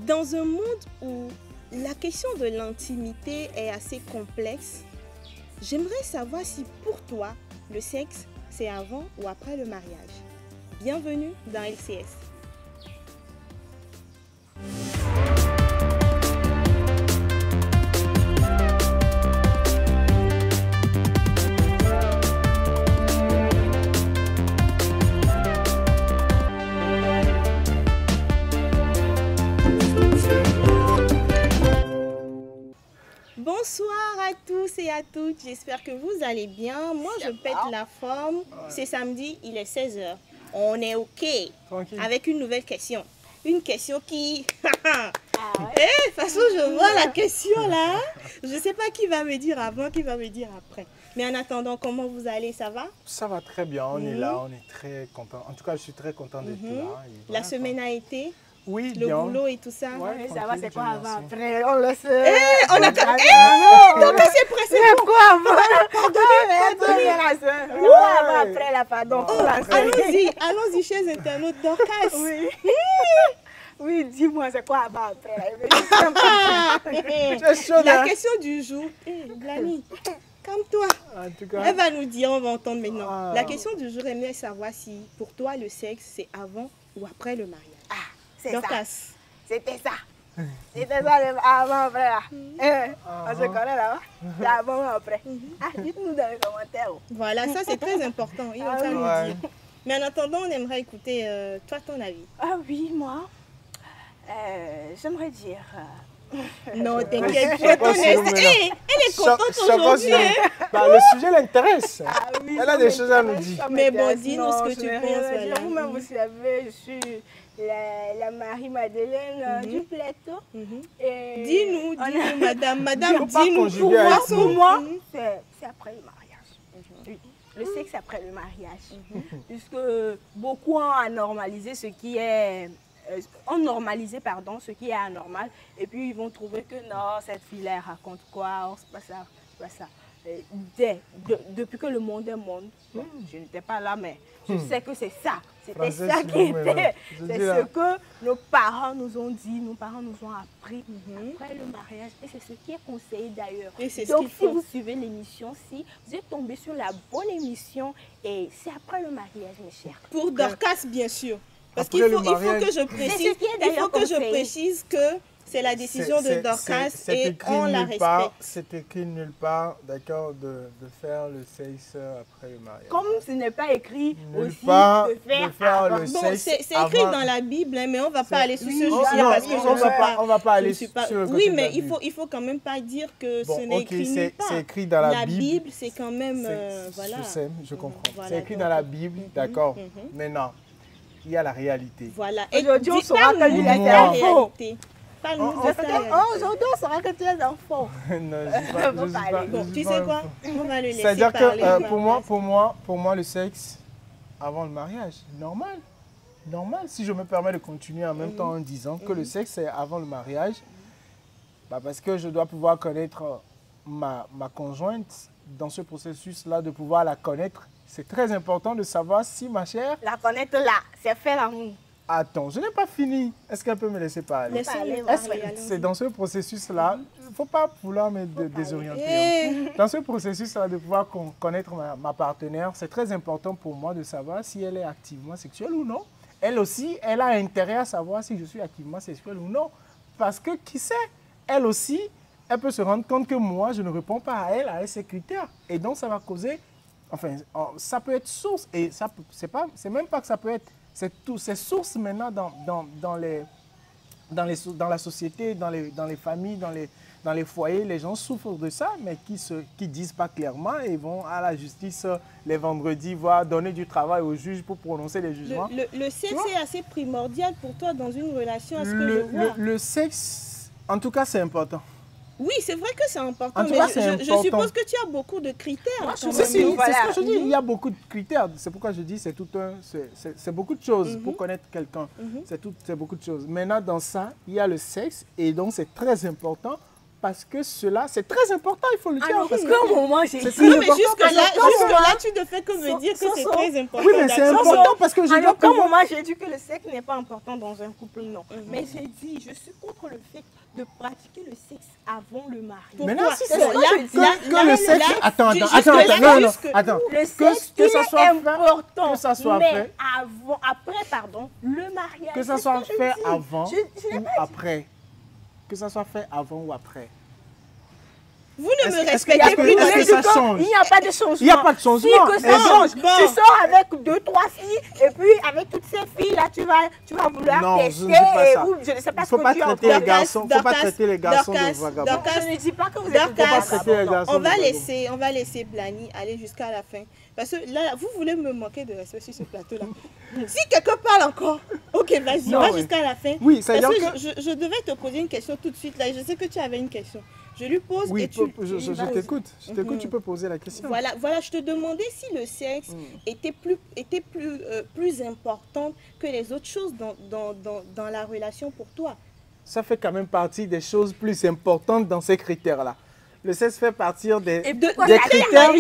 Dans un monde où la question de l'intimité est assez complexe, j'aimerais savoir si pour toi, le sexe, c'est avant ou après le mariage. Bienvenue dans LCS. Bonsoir à tous et à toutes, j'espère que vous allez bien. Moi, je pète la forme. C'est samedi, il est 16 h. On est OK. Tranquille. Avec une nouvelle question. Une question qui... De toute façon, je vois la question là. Je ne sais pas qui va me dire avant, qui va me dire après. Mais en attendant, comment vous allez? Ça va? Ça va très bien, on est là, on est très content. En tout cas, je suis très content d'être là. La semaine a été? Oui, le bien. boulot et tout ça. Ouais, ça va, c'est quoi avant, après? On le sait. On a... donc c'est pressé. C'est quoi avant? Pardon, après la pardon. Allons-y, chers internautes. Dorcas. Oui. Oui, dis-moi, c'est quoi avant, après? La question du jour. Blani, calme-toi. En tout cas, elle va nous dire, on va entendre maintenant. La question du jour, aimerait savoir si pour toi le sexe, c'est avant ou après le mariage. C'est ça. C'était ça. C'était ça avant, après là. On se connaît là-bas. C'est avant ou après. Dites-nous dans les commentaires. Voilà, ça c'est très important. Il va nous dire. Mais en attendant, on aimerait écouter toi ton avis. Ah oui, moi, j'aimerais dire... Non, t'inquiète pas. Elle est contente aujourd'hui. Le sujet l'intéresse. Elle a des choses à nous dire. Mais bon, dis-nous ce que tu penses. Vous-même, vous savez, je suis la Marie-Madeleine du plateau. Dis-nous, madame, dis-nous. Pour moi, c'est après le mariage. Oui. Le sexe après le mariage. Puisque beaucoup ont anormalisé ce qui est... ont normalisé ce qui est anormal, et puis ils vont trouver que non, cette fille elle raconte quoi, c'est pas ça, c'est pas ça. Depuis que le monde est monde, je n'étais pas là, mais je sais que c'est ça, c'était ça qui était, c'est ce que nos parents nous ont dit, nos parents nous ont appris après le mariage, et c'est ce qui est conseillé d'ailleurs. Donc si vous suivez l'émission, si vous êtes tombé sur la bonne émission, et c'est après le mariage, mes chers. Pour Dorcas, bien sûr. Parce qu'il faut que je précise que c'est la décision de Dorcas et on la respecte. C'est écrit nulle part, d'accord, de faire le sexe après le mariage. Comme ce n'est pas écrit aussi de faire le sexe. C'est écrit dans la Bible, mais on ne va pas aller sur ce sujet parce que on ne va pas aller sur le côté. Oui, mais il faut quand même pas dire que ce n'est écrit nulle part. C'est écrit dans la Bible. La Bible, c'est quand même... voilà. Je sais, je comprends. C'est écrit dans la Bible, d'accord. Maintenant, il y a la réalité. Voilà. Aujourd'hui, on saura que tu es un faux. Aujourd'hui, on saura que tu es un faux. Non, je sais pas. Bon, tu sais quoi? On va le laisser parler. C'est-à-dire que pour moi, le sexe avant le mariage, normal. Normal. Si je me permets de continuer en même temps en disant que le sexe c'est avant le mariage, parce que je dois pouvoir connaître ma conjointe dans ce processus-là, de pouvoir la connaître. C'est très important de savoir si ma chère... La connaître là, c'est faire l'amour. Attends, je n'ai pas fini. Est-ce qu'elle peut me laisser parler? C'est dans ce processus-là, il ne faut pas vouloir me désorienter. Dans ce processus-là, de pouvoir connaître ma partenaire, c'est très important pour moi de savoir si elle est activement sexuelle ou non. Elle aussi, elle a intérêt à savoir si je suis activement sexuelle ou non. Parce que, qui sait, elle aussi, elle peut se rendre compte que moi, je ne réponds pas à elle, à ses critères. Et donc, ça va causer... Enfin, ça peut être source, et c'est même pas que ça peut être, c'est source maintenant dans la société, dans les familles, dans les foyers. Les gens souffrent de ça, mais qui disent pas clairement et vont à la justice les vendredis, voir donner du travail au juge pour prononcer les jugements. Le sexe est assez primordial pour toi dans une relation, à ce que je vois. Le sexe, en tout cas, c'est important. Oui, c'est vrai que c'est important, mais je suppose que tu as beaucoup de critères. C'est ce que je dis, il y a beaucoup de critères. C'est pourquoi je dis c'est beaucoup de choses pour connaître quelqu'un. C'est beaucoup de choses. Maintenant, dans ça, il y a le sexe et donc c'est très important parce que cela, c'est très important, il faut le dire. Alors, parce que moment j'ai dit. Non, mais jusque-là, tu ne fais que me dire que c'est très important. Oui, mais c'est important parce que je dois pouvoir... moment j'ai dit que le sexe n'est pas important dans un couple, non. Mais j'ai dit, je suis contre le fait de pratiquer le sexe avant le mariage. Mais non, si c'est que le sexe... Attends. Le sexe, que ça soit important. Que ça soit fait. Après, pardon, le mariage. Que ça soit fait avant ou après. Que ça soit fait avant ou après. Vous ne me respectez plus. Est-ce que ça change? Il n'y a pas de changement. Il n'y a pas de changement. Si que ça change. Tu sors avec 2-3 filles et puis avec toutes ces filles-là, tu vas vouloir tester. Je ne sais pas ce que tu en penses. Il ne faut pas traiter les garçons de vagabonds. Je ne dis pas que vous êtes vagabonds. On va laisser Blani aller jusqu'à la fin. Parce que là, vous voulez me manquer de respect sur ce plateau-là. Si quelqu'un parle encore, ok, vas-y, va jusqu'à la fin. Oui, c'est-à-dire que... Je devais te poser une question tout de suite. Là, je sais que tu avais une question. Je lui pose et tu... je t'écoute. Je t'écoute, tu peux poser la question. Voilà, je te demandais si le sexe était plus important que les autres choses dans la relation pour toi. Ça fait quand même partie des choses plus importantes dans ces critères-là. Le sexe fait partie des critères.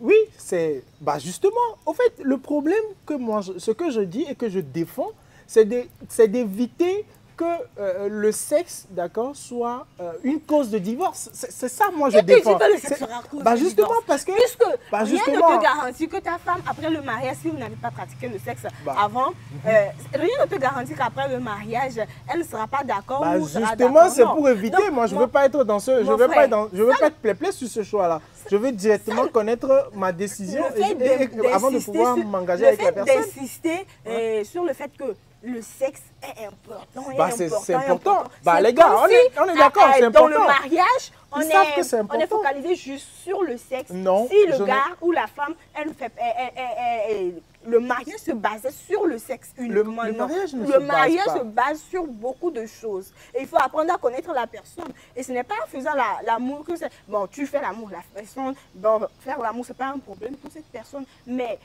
Oui, c'est... justement, en fait, le problème que moi, ce que je dis et que je défends, c'est d'éviter que le sexe, d'accord, soit une cause de divorce. C'est ça, moi, je défends. Que le sexe sera cause de justement, divorce. parce que... Puisque rien ne te garantit que ta femme, après le mariage, si vous n'avez pas pratiqué le sexe avant, rien ne te garantit qu'après le mariage, elle ne sera pas d'accord ou sera d'accord. Justement, c'est pour éviter. Donc, moi, je ne veux pas être dans ce... Je ne veux pas être plaît sur ce choix-là. Je veux directement connaître ma décision avant de pouvoir m'engager avec la personne. Le fait d'insister sur le fait que le sexe est important. C'est important. Les gars, on est d'accord, c'est important. Dans le mariage, on est focalisé juste sur le sexe. Non, si le gars ou la femme, le mariage se basait sur le sexe uniquement. Le mariage se base sur beaucoup de choses. Et il faut apprendre à connaître la personne. Et ce n'est pas en faisant l'amour que c'est... Bon, tu fais l'amour, la personne... Bon, faire l'amour, ce n'est pas un problème pour cette personne. Mais...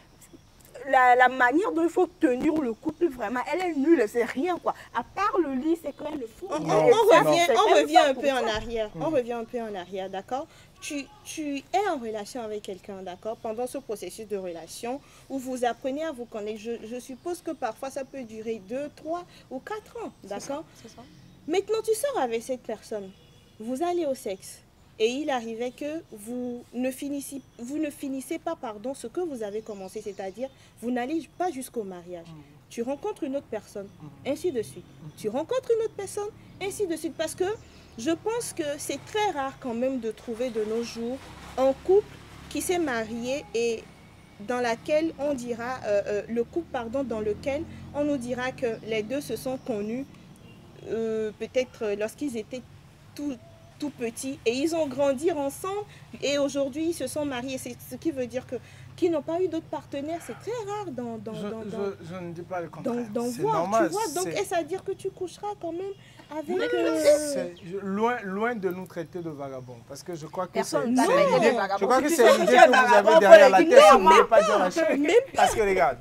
La manière dont il faut tenir le couple, vraiment, elle est nulle, c'est rien, quoi. À part le lit, c'est quand même le fou. On revient un peu en arrière. On revient un peu en arrière, d'accord? Tu es en relation avec quelqu'un, d'accord? Pendant ce processus de relation où vous apprenez à vous connaître, je suppose que parfois ça peut durer 2, 3 ou 4 ans, d'accord? C'est ça. Maintenant, tu sors avec cette personne. Vous allez au sexe. Et il arrivait que vous ne finissez pas ce que vous avez commencé, c'est-à-dire vous n'allez pas jusqu'au mariage. Tu rencontres une autre personne, ainsi de suite. Tu rencontres une autre personne, ainsi de suite. Parce que je pense que c'est très rare quand même de trouver de nos jours un couple qui s'est marié et dans laquelle on dira, dans lequel on nous dira que les deux se sont connus peut-être lorsqu'ils étaient tout petits et ils ont grandi ensemble et aujourd'hui ils se sont mariés. C'est ce qui veut dire que qu'ils n'ont pas eu d'autres partenaires. C'est très rare je ne dis pas le contraire. C'est normal. Tu vois, donc est-ce à dire que tu coucheras quand même avec... Loin de nous traiter de vagabonds. Parce que je crois que c'est l'idée que vous avez derrière la tête. Si vous ne voulez pas dire la chose. Parce que regarde,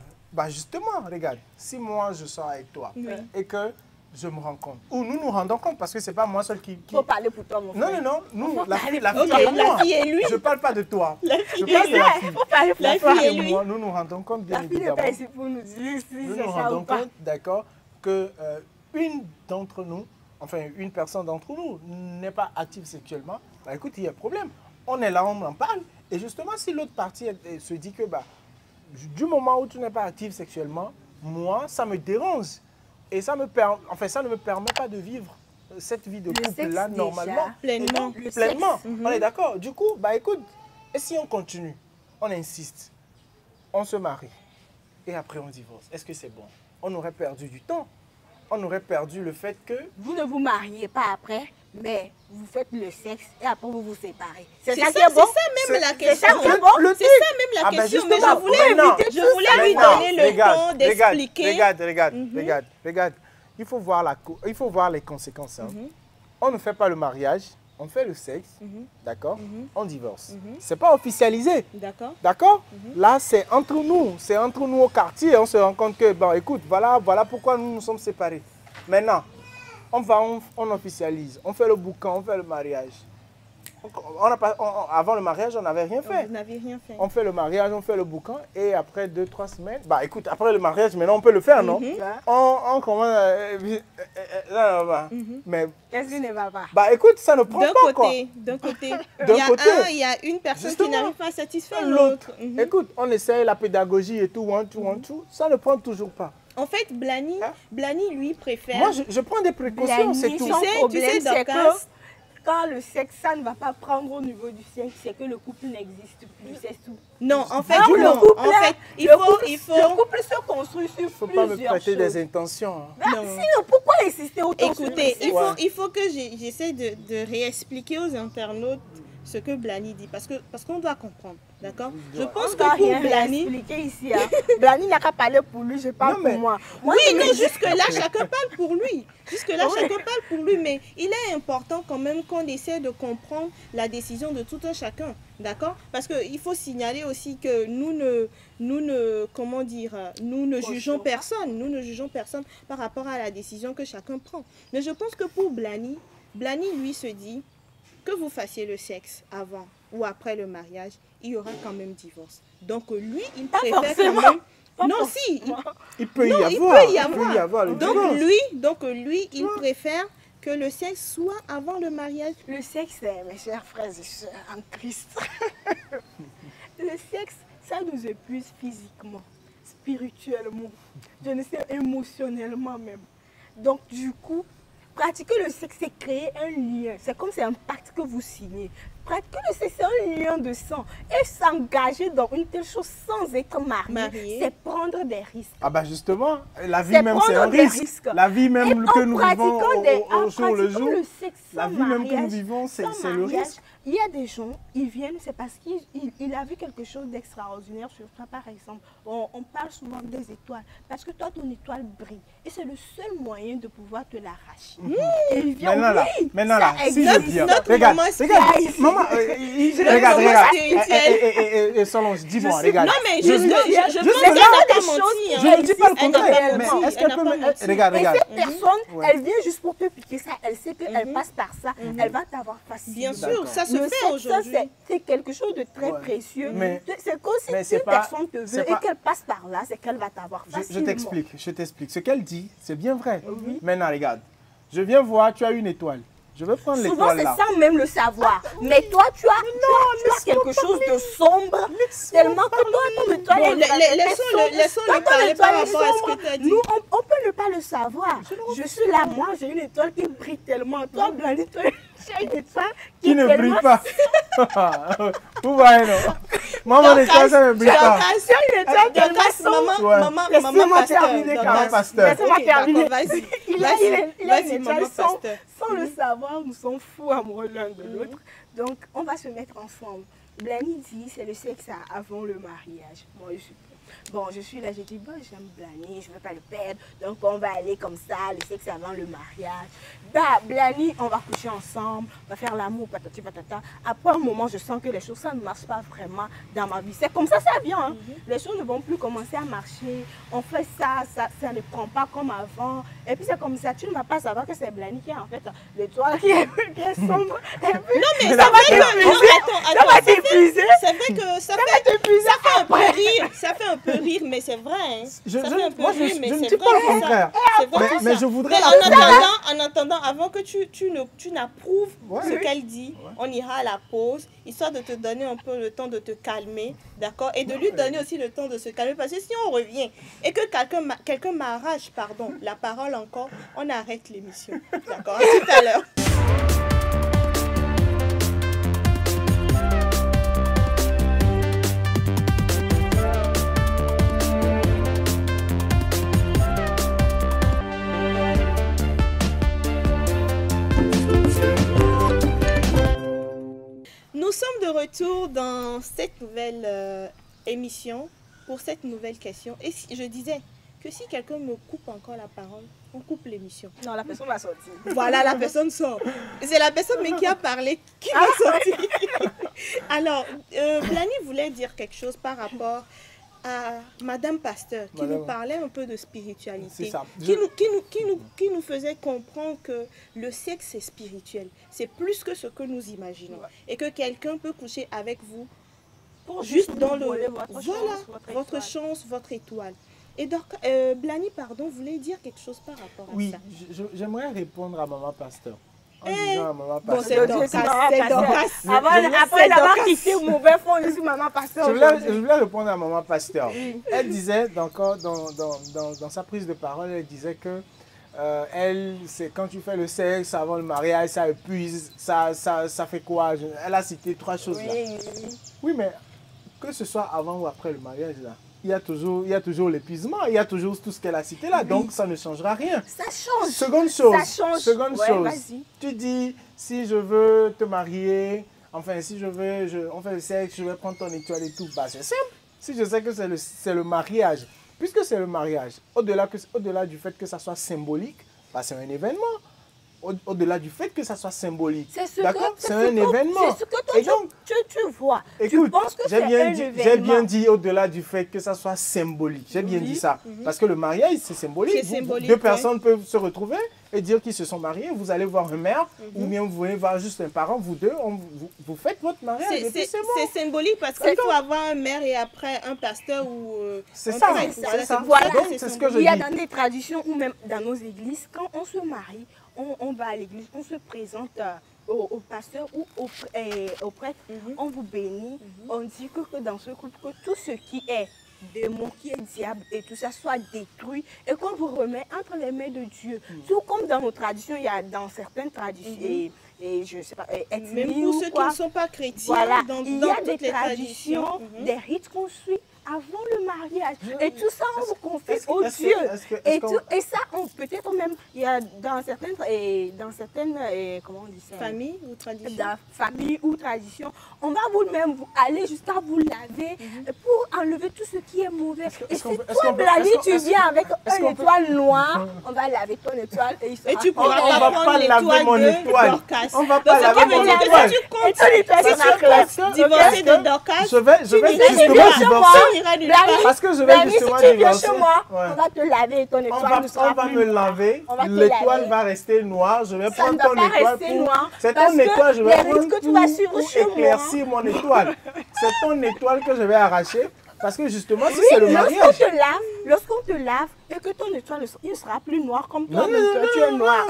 justement, regarde, si moi je sors avec toi et que je me rends compte. Ou nous nous rendons compte parce que c'est pas moi seul qui... Il faut parler pour toi, mon frère. Non. Nous, la fille et lui. Je parle pas de toi. Je parle de la fille. Nous nous rendons compte, bien évidemment. La fille n'est pas ici pour nous dire si nous c'est nous ça rendons ou pas. compte, d'accord, que une d'entre nous, enfin une personne d'entre nous n'est pas active sexuellement. Écoute, il y a un problème. On est là, on en parle. Et justement, si l'autre partie se dit que du moment où tu n'es pas active sexuellement, moi, ça me dérange. Et ça ne me permet pas de vivre cette vie de couple-là normalement. Pleinement. Pleinement. On est d'accord. Du coup, écoute, et si on continue, on insiste, on se marie, et après on divorce, est-ce que c'est bon? On aurait perdu du temps. On aurait perdu le fait que... Vous ne vous mariez pas après, mais vous faites le sexe et après vous vous séparez. C'est ça qui est bon. C'est ça même la question. C'est ça même la question. Mais je voulais lui donner le temps d'expliquer. Regarde. Il faut voir les conséquences. On ne fait pas le mariage, on fait le sexe, d'accord? On divorce. C'est pas officialisé. D'accord? Là, c'est entre nous au quartier. On se rend compte que, écoute, voilà pourquoi nous nous sommes séparés. Maintenant, on officialise, on fait le boucan, on fait le mariage. Avant le mariage, on n'avait rien fait. Vous n'avez rien fait. On fait le mariage, on fait le boucan et après 2-3 semaines, bah écoute, après le mariage, maintenant on peut le faire, non? On commence mais qu'est-ce qui ne va pas? Bah écoute, ça ne prend pas quoi. D'un côté, il y a une personne qui n'arrive pas à satisfaire l'autre. Écoute, on essaye la pédagogie et tout, ça ne prend toujours pas. En fait, Blani, lui préfère... Moi, je prends des précautions, c'est tout. Tu sais, Dorcas, quand le sexe, ça ne va pas prendre au niveau du sexe, c'est que le couple n'existe plus, c'est tout. Non, en fait, il faut... Le couple se construit sur plusieurs choses. Il ne faut pas me prêter des intentions. Sinon, pourquoi insister autant? Écoutez, il faut que j'essaie de réexpliquer aux internautes ce que Blani dit, parce qu'on doit comprendre, d'accord? Je pense que pour Blani... ici, hein. Blani n'a qu'à parler pour lui, je parle pour moi. Oui, non, jusque-là, chacun parle pour lui. Jusque-là, chacun parle pour lui, mais il est important quand même qu'on essaie de comprendre la décision de tout un chacun, d'accord? Parce qu'il faut signaler aussi que nous ne jugeons personne. Nous ne jugeons personne par rapport à la décision que chacun prend. Mais je pense que pour Blani, lui se dit... que vous fassiez le sexe avant ou après le mariage, il y aura quand même divorce. Donc lui, il préfère quand même... Non, si. Il peut y avoir. Donc lui, il préfère que le sexe soit avant le mariage. Le sexe, mes chers frères et sœurs en Christ, le sexe, ça nous épuise physiquement, spirituellement, je ne sais, émotionnellement même. Donc du coup, pratiquer le sexe, c'est créer un lien. C'est comme c'est un pacte que vous signez. Pratiquer le sexe, c'est un lien de sang. Et s'engager dans une telle chose sans être marié. C'est prendre des risques. Ah bah justement, la vie même c'est un risque. La vie même que nous vivons au jour le jour, la vie même que nous vivons, c'est le risque. Il y a des gens, ils viennent, c'est parce qu'il a vu quelque chose d'extraordinaire sur toi, par exemple. On parle souvent des étoiles, parce que toi, ton étoile brille. Et c'est le seul moyen de pouvoir te l'arracher. Et il vient, maintenant là, si je viens, regarde, maman, regarde, et Solange, dis-moi, regarde. Non mais je ne dis pas le contraire, mais est-ce qu'elle peut, regarde. Et cette personne, elle vient juste pour te piquer ça, elle sait qu'elle passe par ça, elle va t'avoir facile. Bien sûr, ça se fait aujourd'hui. C'est quelque chose de très précieux. C'est comme si une personne te veut et qu'elle passe par là, c'est qu'elle va t'avoir facilement. Je t'explique. Ce qu'elle dit, c'est bien vrai. Maintenant, regarde. Je viens voir, tu as une étoile. Je veux prendre l'étoile là. Souvent, c'est sans même le savoir. Mais toi, tu as quelque chose de sombre. Tellement que toi, ton étoile est... Laissons-le parler par rapport à ce que tu as dit. Nous, on peut ne pas le savoir. Je suis là, moi, j'ai une étoile qui brille tellement. Toi, Blani, tu as une étoile qui ne brille pas. Vous voyez, non? Maman, l'étoile, ça ne brille pas. C'est une étoile tellement sombre. Maman pasteur. Laissez-moi terminer. Vas-y. Il a une étoile sans le savoir, nous sommes fous amoureux l'un de l'autre. Donc, on va se mettre ensemble. Blani dit, c'est le sexe avant le mariage. Moi, je suis là, je dis, bon, j'aime Blani, je ne veux pas le perdre. Donc, on va aller comme ça, le sexe avant le mariage. Bah, Blani, on va coucher ensemble, on va faire l'amour, patati patata. Après un moment, je sens que les choses, ça ne marche pas vraiment dans ma vie. C'est comme ça vient. Hein. Les choses ne vont plus commencer à marcher. On fait ça ne prend pas comme avant. Et puis, c'est comme ça, tu ne vas pas savoir que c'est Blani qui est en fait l'étoile qui est sombre. Non, mais ça va t'épuiser. C'est vrai que ça fait un peu rire. Ça fait un peu rire, mais c'est vrai. Hein. Je ne dis pas le contraire. Mais je voudrais... En attendant, avant que tu n'approuves ce qu'elle dit, on ira à la pause, histoire de te donner un peu le temps de te calmer, d'accord? Et de lui donner aussi le temps de se calmer, parce que si on revient et que quelqu'un m'arrache, la parole encore, on arrête l'émission, d'accord? À tout à l'heure. Nous sommes de retour dans cette nouvelle émission pour cette nouvelle question. Et je disais que si quelqu'un me coupe encore la parole, on coupe l'émission. Non, la personne va sortir. Voilà, la personne sort. C'est la personne mais qui a parlé qui va sortir. Alors, Blani voulait dire quelque chose par rapport à Madame Pasteur, qui nous parlait un peu de spiritualité, ça. Qui nous faisait comprendre que le sexe est spirituel. C'est plus que ce que nous imaginons. Et que quelqu'un peut coucher avec vous juste dans le... Votre chance, votre étoile. Et donc, Blani, pardon, voulait dire quelque chose par rapport à ça. Oui, j'aimerais répondre à Maman Pasteur. En disant à Maman Pasteur. Bon, c'est Dorcas. Après d'avoir quitté mauvais fond, je suis Maman Pasteur. Je voulais répondre à Maman Pasteur. Elle disait, dans sa prise de parole, elle disait que c'est quand tu fais le sexe avant le mariage, ça épuise, ça fait quoi? Elle a cité 3 choses là. Oui, mais que ce soit avant ou après le mariage là, il y a toujours l'épuisement, il y a toujours tout ce qu'elle a cité là, donc ça ne changera rien. Ça change. Seconde chose, vas-y. Tu dis, si je veux te marier, enfin si on fait le sexe, je vais prendre ton étoile et tout, bah c'est simple. Si je sais que c'est le mariage, puisque c'est le mariage, au-delà du fait que ça soit symbolique, bah c'est un événement. Au-delà du fait que ça soit symbolique. D'accord? C'est un événement. C'est ce que toi, tu vois. Écoute, tu penses que c'est un événement. J'ai bien dit au-delà du fait que ça soit symbolique. J'ai bien dit ça. Parce que le mariage, c'est symbolique. Deux personnes peuvent se retrouver et dire qu'ils se sont mariés. Vous allez voir un maire ou bien vous venez voir juste un parent. Vous deux, vous faites votre mariage. C'est symbolique parce qu'il faut avoir un maire et après un pasteur ou c'est ça. Voilà. Donc, c'est ce que je dis. Il y a dans des traditions ou même dans nos églises, quand on se marie, on va à l'église, on se présente au pasteur ou au prêtre, on vous bénit, on dit que dans ce couple, que tout ce qui est démon, qui est diable et tout ça soit détruit et qu'on vous remet entre les mains de Dieu. Tout comme dans nos traditions, il y a dans certaines traditions, et je ne sais pas, même pour ceux qui ne sont pas chrétiens, voilà, il y a des traditions, des rites qu'on suit avant le mariage. Et tout ça, on vous confie au Dieu. Et ça, peut-être même, il y a dans certaines comment on dit ça? Familles ou traditions. Dans famille ou tradition, on va vous-même aller jusqu'à vous laver pour enlever tout ce qui est mauvais. Et si toi, Blani, tu viens avec une étoile noire, on va laver ton étoile et il sera... Et tu pourras pas prendre l'étoile de Dorcas. On va pas laver mon étoile. Si tu comptes divorcer de Dorcas, je vais justement divorcer. Parce que je vais justement divorcer. Si tu viens chez moi, on va te laver ton étoile. On va me laver, l'étoile va rester noire. Je vais prendre ton étoile pour... C'est ton étoile, je vais prendre pour éclaircir mon étoile. C'est ton étoile que je vais arracher. Parce que justement, si c'est le mariage... Lorsqu'on te lave et que ton étoile ne sera plus noire comme toi, tu es noir.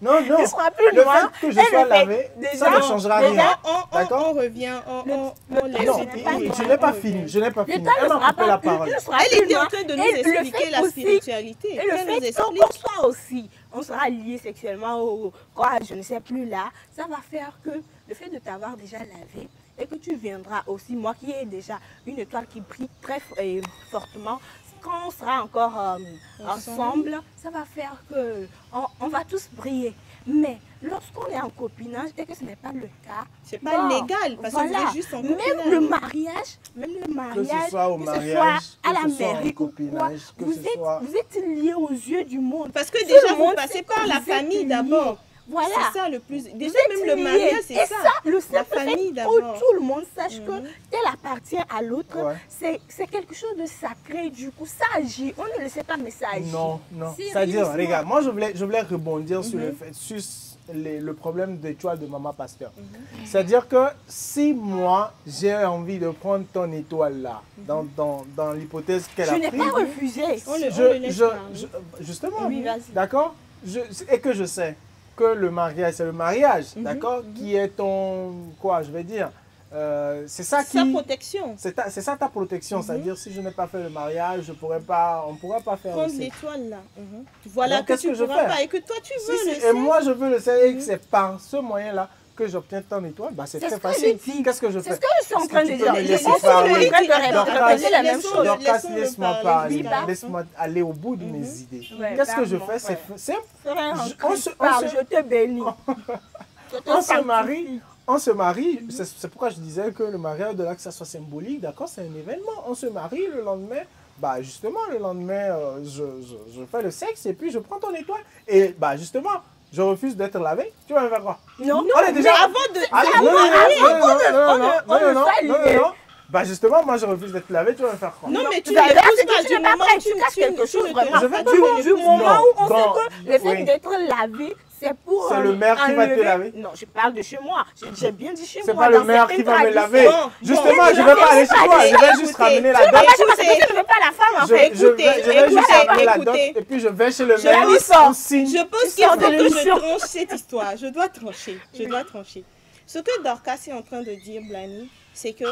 Non. Il ne sera plus noir. Le fait que je sois lavé, ça ne changera rien. On revient, on laisse. Non, je n'ai pas fini. Elle m'a coupé la parole. Elle était en train de nous expliquer la spiritualité. Et le fait qu'on soit aussi, on sera lié sexuellement ou quoi, je ne sais plus là, ça va faire que le fait de t'avoir déjà lavé, et que tu viendras aussi, moi qui ai déjà une étoile qui brille très fortement, quand on sera encore ensemble, ça va faire que on va tous briller. Mais lorsqu'on est en copinage et que ce n'est pas le cas, c'est pas légal parce que vous êtes juste en copinage. Même le mariage, que ce soit au mariage, à la mairie ou quoi, vous êtes liés aux yeux du monde. Parce que déjà vous passez par la famille d'abord. Voilà. C'est ça le plus. Déjà même le mariage, c'est ça. Le la famille d'abord. Où tout le monde sache que tel appartient à l'autre, c'est quelque chose de sacré. Du coup, ça agit. On ne le sait pas, mais ça agit. Non. C'est-à-dire, regarde, moi je voulais rebondir sur le problème d'étoile de Maman Pasteur. C'est-à-dire que si moi j'ai envie de prendre ton étoile là, dans l'hypothèse qu'elle a prise. Je n'ai pas refusé. Justement, d'accord, et que je sais que le mariage, c'est le mariage, d'accord, qui est ton, quoi, je vais dire, c'est ça qui... Sa protection. C'est ça ta protection, c'est-à-dire si je n'ai pas fait le mariage, on ne pourra pas faire prendre l'étoile là. Voilà. Donc, que tu ne pourras pas et que toi tu veux le faire. Et moi je veux le faire et que c'est par ce moyen-là que j'obtiens ton étoile, bah c'est très facile. Qu'est-ce que je fais? C'est ce que je suis en train de dire. La même chose. Dorcas, laisse-moi parler. Laisse-moi aller au bout de mes idées. Qu'est-ce que je fais? C'est simple. Je te bénis. On se marie, c'est pourquoi je disais que le mariage, de là que ça soit symbolique, d'accord, c'est un événement. On se marie le lendemain. Bah justement, le lendemain, je fais le sexe et puis je prends ton étoile. Et bah justement, je refuse d'être lavé. Tu vas me faire quoi? Non, on est déjà... avant de... Bah justement, moi je refuse d'être lavé, tu vas me faire quoi? Non, mais tu n'épouses pas du moment où tu casses quelque chose vraiment. Je vais Du moment où on sait que le fait d'être lavé, c'est pour... C'est le maire qui va te laver? Non, je parle de chez moi. J'ai bien dit chez moi. C'est pas le maire qui va me laver. Justement, je ne vais pas aller chez toi. Je vais juste ramener la dot. Je ne veux pas la femme en fait. Je vais juste ramener la dot et puis je vais chez le maire. Je pense qu'il faut que je tranche cette histoire. Je dois trancher. Je dois trancher. Ce que Dorcas est en train de dire, Blani, c'est que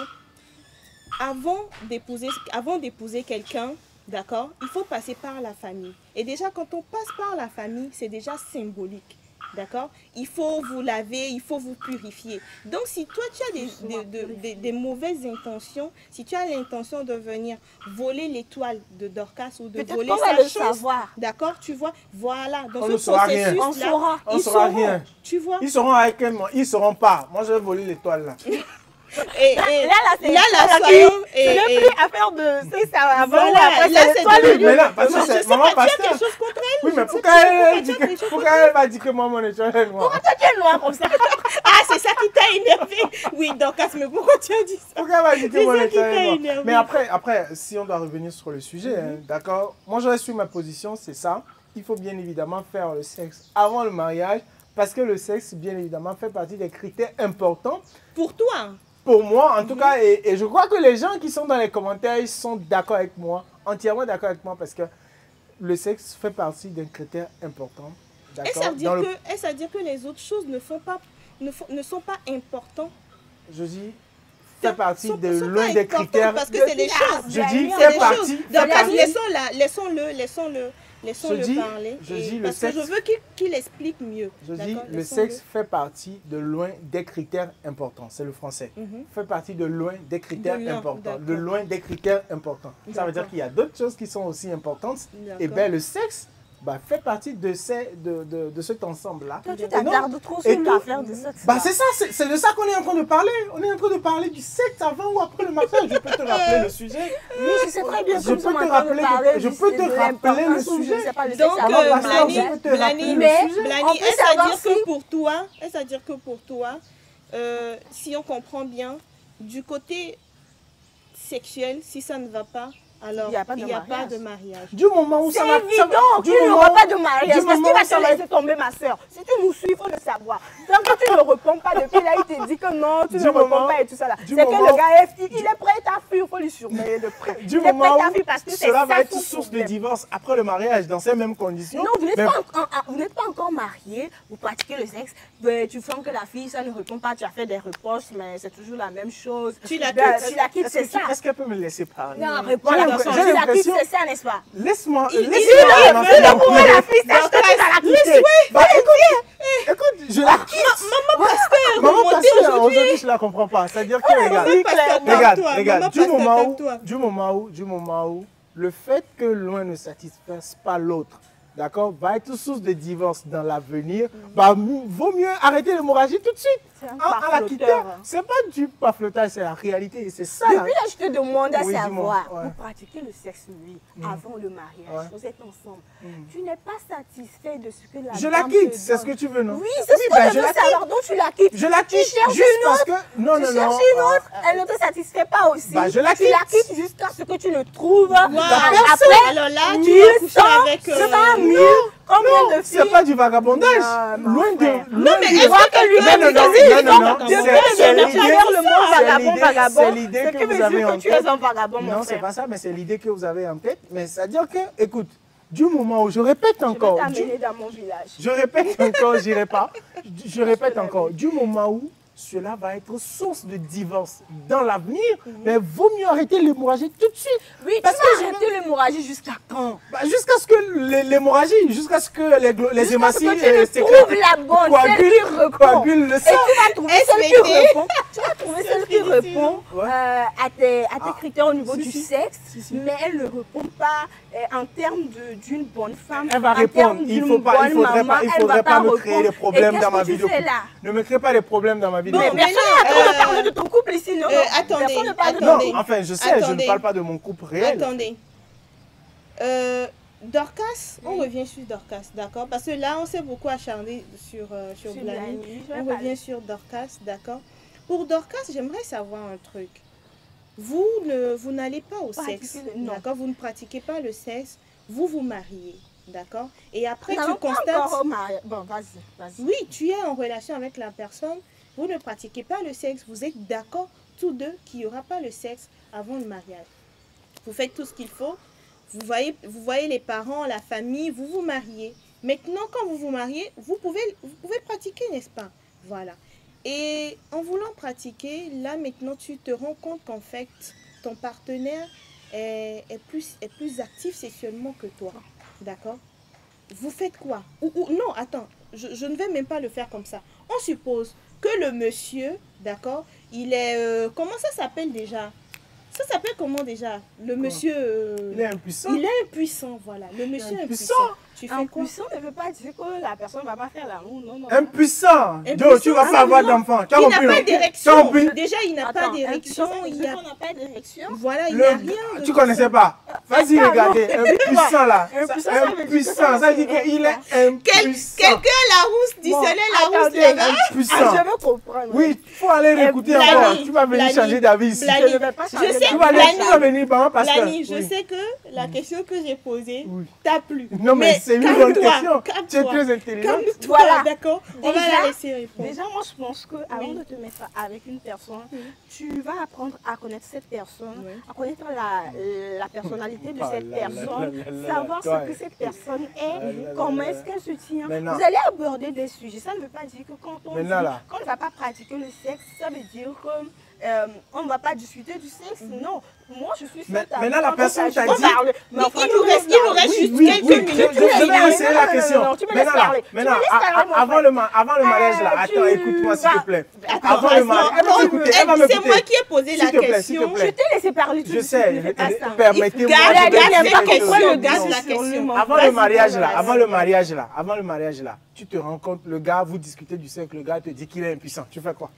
avant d'épouser quelqu'un, d'accord, il faut passer par la famille. Et déjà, quand on passe par la famille, c'est déjà symbolique. D'accord? Il faut vous laver, il faut vous purifier. Donc, si toi, tu as des mauvaises intentions, si tu as l'intention de venir voler l'étoile de Dorcas ou de voler sa chance, d'accord, tu vois, voilà. Dans ce processus-là, on saura rien. Tu vois? Ils seront avec elle, ils ne seront pas. Moi, je vais voler l'étoile là. Et là, soyons... Ce n'est plus affaire de... C'est ça, avant ou après, c'est mais là, parce que c'est maman pasteur. Quelque chose contre elle. Oui, mais pourquoi elle va dire que moi, mon étoile est noire? Pourquoi toi, tu es noire comme ça? Ah, c'est ça qui t'a énervé. Oui, Dorcas, mais pourquoi tu as dit ça? Pourquoi elle va dire que mon étoile est noire? Mais après, si on doit revenir sur le sujet, d'accord? Moi, je reste sur ma position, c'est ça. Il faut bien évidemment faire le sexe avant le mariage, parce que le sexe, bien évidemment, fait partie des critères importants. Pour toi? Pour moi, en tout cas, et je crois que les gens qui sont dans les commentaires, ils sont d'accord avec moi, entièrement d'accord avec moi, parce que le sexe fait partie d'un critère important. Est-ce à dire que les autres choses ne sont pas importantes? Je dis, fait partie de l'un des critères. Parce que c'est des choses. Je dis, fait partie. Laissons-le parler. Parce que je veux qu'il explique mieux. Je dis, le sexe fait partie de loin des critères importants. C'est le français. Fait partie de loin des critères importants. De loin des critères importants. Ça veut dire qu'il y a d'autres choses qui sont aussi importantes. Et bien, le sexe fait partie de cet ensemble-là. Toi, tu t'attardes trop sur l'affaire de sexe. C'est ça, c'est de ça qu'on est en train de parler. On est en train de parler du sexe avant ou après le mariage. Je peux te rappeler le sujet. Oui, je sais très bien. Je peux te rappeler le sujet. Donc, Blani, est-ce à dire que pour toi, si on comprend bien, du côté sexuel, si ça ne va pas, alors, il n'y a pas de mariage. Du moment où ça va... C'est évident qu'il n'y aura pas de mariage. Parce qu'il va te laisser tomber, ma soeur. Si tu nous suis, il faut le savoir. Tant que tu ne réponds pas, depuis là, il te dit que non, tu ne réponds pas et tout ça là. C'est que le gars, il est prêt à fuir, il faut lui surveiller de près. Du moment où cela va être source de divorce après le mariage, dans ces mêmes conditions. Non, vous n'êtes pas encore mariés, vous pratiquez le sexe, tu sens que la fille, ça ne répond pas, tu as fait des reproches, mais c'est toujours la même chose. Tu la quittes, c'est ça. Est-ce qu'elle peut me laisser parler? Non, réponds. J'ai l'impression... C'est ça, n'est-ce pas? Laisse-moi. Il a la fille, écoute, je la quitte. Maman pasteur, aujourd'hui, je la comprends pas. C'est-à-dire que, regarde, du moment où le fait que l'un ne satisfasse pas l'autre, d'accord, va être source de divorce dans l'avenir, vaut mieux arrêter l'hémorragie tout de suite. À la quitter. C'est pas du paflotage, c'est la réalité. C'est ça. Depuis là, je te demande à savoir, vous pratiquez le sexe, lui, avant le mariage, vous êtes ensemble. Tu n'es pas satisfait de ce que la Je la quitte, c'est ce que tu veux, non? Oui, c'est ce que je veux savoir, donc tu la quittes. Je la quitte. Tu cherches une autre. Non. Tu cherches une autre, elle ne te satisfait pas aussi. Je la quitte. Tu la quittes jusqu'à ce que tu ne trouves. Après, alors là, tu vas coucher avec... C'est pas mieux. Combien de filles? C'est pas du vagabondage. Loin de... Non, mais est-ce que lui-même... Non. C'est l'idée que vous avez en tête. Tu es un vagabond, mon frère. Non, c'est pas ça, mais c'est l'idée que vous avez en tête. Mais c'est-à-dire que, écoute, du moment où, je répète encore... Je vais t'amener dans mon village. Je répète encore, j'irai pas. Je répète encore, du moment où cela va être source de divorce dans l'avenir, mais vaut mieux arrêter l'hémorragie tout de suite. Oui, parce que j'ai arrêté l'hémorragie jusqu'à quand? Jusqu'à ce que l'hémorragie, jusqu'à ce que les hématies trouves la bonne, coagulent le sang. Et tu vas trouver celle qui répond. Tu vas trouver celle qui répond à tes critères au niveau du sexe, mais elle ne répond pas en termes d'une bonne femme. Elle va répondre. Il ne faudrait pas me créer des problèmes dans ma vie de couple. Ne me crée pas des problèmes dans ma vie. Mais personne n'a trop de parler de ton couple ici, non? Attendez. Non, enfin, je sais, je ne parle pas de mon couple réel. Attendez. Dorcas, on revient sur Dorcas, d'accord? Parce que là, on s'est beaucoup acharné sur Blani. On revient sur Dorcas, d'accord? Pour Dorcas, j'aimerais savoir un truc. vous n'allez pas au sexe, d'accord? Vous ne pratiquez pas le sexe, vous vous mariez, d'accord? Et après, tu constates... Bon, vas-y. Oui, tu es en relation avec la personne, vous ne pratiquez pas le sexe, vous êtes d'accord tous deux qu'il n'y aura pas le sexe avant le mariage. Vous faites tout ce qu'il faut, vous voyez les parents, la famille, vous vous mariez. Maintenant, quand vous vous mariez, vous pouvez pratiquer, n'est-ce pas? Voilà. Et en voulant pratiquer, là maintenant, tu te rends compte qu'en fait, ton partenaire est plus actif sexuellement que toi. D'accord? Vous faites quoi? Non, attends, je ne vais même pas le faire comme ça. On suppose que le monsieur, d'accord, il est... comment ça s'appelle déjà? Ça s'appelle comment déjà? Le monsieur... il est impuissant. Il est impuissant, voilà. Le monsieur est impuissant. Tu fais quoi? Impuissant ne veut pas dire que la personne ne va pas faire l'amour. Non. Impuissant. Donc, tu ne vas pas avoir d'enfant. Il n'a pas d'érection. Déjà, il n'a pas d'érection. Il n'a pas d'érection. Voilà, il n'y a rien. Tu ne connaissais pas? Vas-y, regardez. Impuissant, là. Impuissant. Ça veut dire qu'il est impuissant. Quelqu'un la rousse, dissonnait la rousse là-bas. Impuissant. Je veux comprendre. Oui, il faut aller réécouter encore. Tu vas venir changer d'avis ici. Je sais, tu vas venir, parce que... je sais que la question que j'ai posée t'a plu. Non, mais c'est une bonne question. Tu es très intelligent. Voilà, d'accord. On va la laisser répondre. Déjà, moi, je pense qu'avant de te mettre avec une personne, tu vas apprendre à connaître cette personne, à connaître la personnalité de cette personne, savoir ce que cette personne est, comment est-ce qu'elle se tient. Vous allez aborder des sujets. Ça ne veut pas dire que quand on dit qu'on ne va pas pratiquer le sexe, ça veut dire que on ne va pas discuter du sexe. Non, moi je suis sûre. Maintenant la personne t'a dit. Il nous reste juste quelques minutes. Je vais essayer la question. Maintenant, avant le mariage là, attends, écoute-moi s'il te plaît. Avant le mariage, c'est moi qui ai posé la question. Je t'ai laissé parler. Je sais, permettez-moi. Garde la question. Avant le mariage là, tu te rends compte, le gars, vous discutez du sexe, le gars te dit qu'il est impuissant. Tu fais quoi?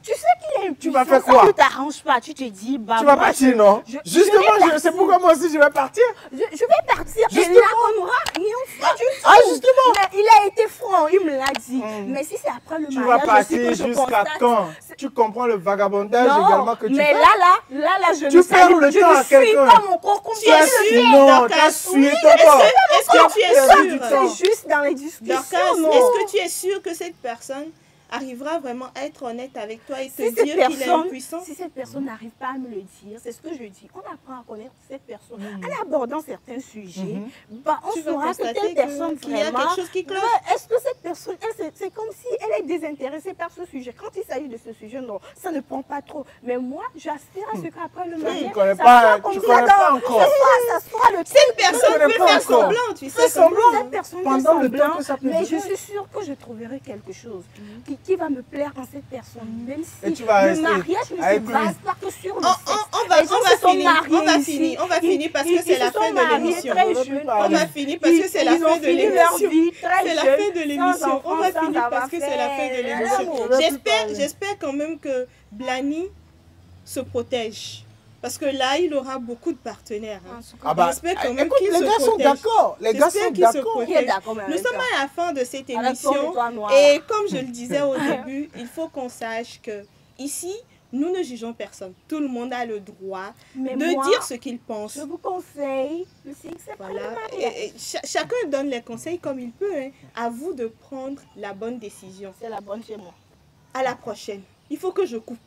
Tu sais qu'il est impuissant. Tu vas faire quoi? Ça ne t'arrange pas. Tu te dis, bah. Tu vas partir, non? Justement, c'est pourquoi moi aussi je vais partir. Je vais partir. Et là, on n'aura rien fait. Ah, justement. Mais il a été franc, il me l'a dit. Mais si c'est après le mariage, tu vas partir jusqu'à quand? Tu comprends le vagabondage également que tu fais? Mais là, je tu perds le temps à quelqu'un. Je ne suis pas mon corps comme tu es sûr. Non, tu as sué ton corps. Est-ce que tu es sûr? C'est juste dans les discussions. Est-ce que tu es sûr que cette personne arrivera vraiment à être honnête avec toi et te dire qu'il est impuissant? Si cette personne n'arrive pas à me le dire, c'est ce que je dis, on apprend à connaître cette personne. En abordant certains sujets, on saura que telle personne qu'il y a quelque chose qui cloche. Est-ce que cette personne, c'est comme si elle est désintéressée par ce sujet. Quand il s'agit de ce sujet, non, ça ne prend pas trop. Mais moi, j'aspire à ce qu'après le mariage, tu ne connais pas encore. Cette personne peut faire semblant, tu sais. Cette personne fait semblant, mais je suis sûre que je trouverai quelque chose qui va me plaire dans cette personne, même si le mariage ne se base pas que sur le sexe. On va finir parce que c'est la fin de l'émission. On va finir parce que c'est la fin de l'émission. C'est la fin de l'émission. On va finir parce que c'est la fin de l'émission. J'espère quand même que Blani se protège. Parce que là, il aura beaucoup de partenaires. J'espère quand même qu'il se protège. Les gars sont d'accord. Les gars sont d'accord. Nous sommes à la fin de cette émission. Et comme je le disais au début, il faut qu'on sache que ici, nous ne jugeons personne. Tout le monde a le droit de dire ce qu'il pense. Je vous conseille le sexe après le mariage. Chacun donne les conseils comme il peut. À vous de prendre la bonne décision. C'est la bonne chez moi. À la prochaine. Il faut que je coupe.